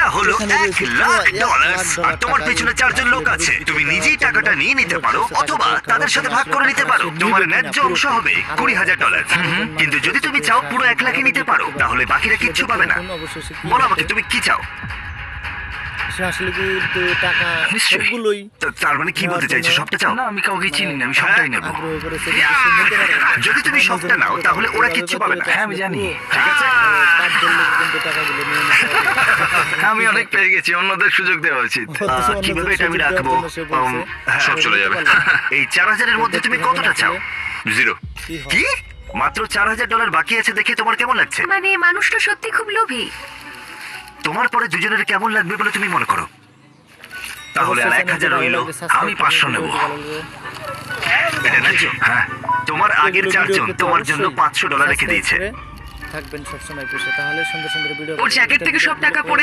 এটা হলো $1,00,000 আর তোমার পেছনে 4জন লোক আছে। তুমি নিজেই টাকাটা নিয়ে নিতে পারো অথবা তাদের সাথে ভাগ করে নিতে পারো। তোমার ন্যায্য অংশ হবে $20,000। কিন্তু যদি তুমি চাও পুরো 1,00,000 নিতে পারো, তাহলে বাকিরা কিচ্ছু পাবে না। বলো আমাকে তুমি কি চাও? সে আসলে কিন্তু টাকা নিশ্চয়ই। সবগুলোই তার মানে কি বলতে চাইছো, সবটা চাও? না, আমি কাউকে চিনি না, আমি সবটাই নেব। আগ্রহ করেছে কিন্তু সে নিতে পারে না। যদি তুমি সবটা নাও তাহলে ওরা কিচ্ছু পাবে না। হ্যাঁ, আমি জানি। ঠিক আছে। 5 জন লোক কিন্তু টাকাগুলো নিয়ে নিতে পারে। আমি অনেক পেয়ে গেছি, অন্যদের সুযোগ দেওয়া উচিত। কিভাবে এটা আমি রাখবো? হ্যাঁ, সব চলে যাবে। এই 4,000-এর মধ্যে তুমি কতটা চাও? 0। কি? মাত্র $4,000 বাকি আছে দেখে তোমার কেমন লাগছে? মানে মানুষটা সত্যি খুব লোভী। তোমার পরে দুজনের কেমন লাগবে বলে তুমি মনে করো? তাহলে আর 1,000 রইলো। আমি 500 নেব। এটা ন্যায্য? হ্যাঁ। তোমার আগের 4জন তোমার জন্য $500 রেখে দিয়েছে। থাকবেন সবসময় পাশে, তাহলে সুন্দর সুন্দর ভিডিও ওর জ্যাকেট থেকে সব টাকা পড়ে